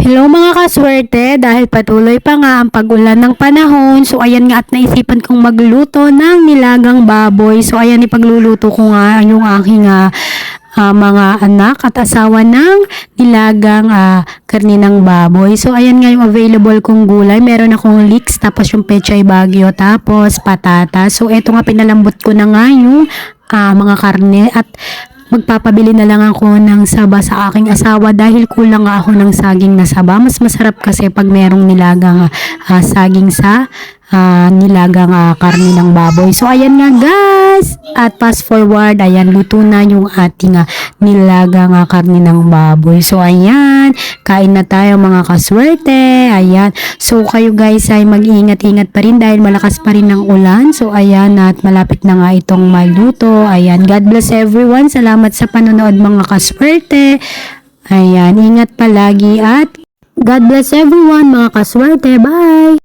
Hello mga kaswerte, dahil patuloy pa nga ang pag-ulan ng panahon, so ayan nga at naisipan kong magluto ng nilagang baboy. So ayan, ipagluluto ko nga yung aking mga anak at asawa ng nilagang karni ng baboy. So ayan nga yung available kong gulay, meron akong leeks, tapos yung pechay bagyo, tapos patata. So eto nga, pinalambot ko na nga yung mga karne at magpapabili na lang ako ng saba sa aking asawa dahil kulang nga ako ng saging na saba. Mas masarap kasi pag merong nilagang saging sa nilagang karne ng baboy. So ayan nga guys, at fast forward, ayan, luto na yung ating nilagang karne ng baboy. So ayan, kain na tayo mga kaswerte. Ayan, so kayo guys ay mag-iingat-ingat pa rin dahil malakas pa rin ang ulan. So ayan, at malapit na nga itong maluto. Ayan, God bless everyone. Salamat sa panonood mga kaswerte. Ayan, ingat palagi at God bless everyone mga kaswerte. Bye!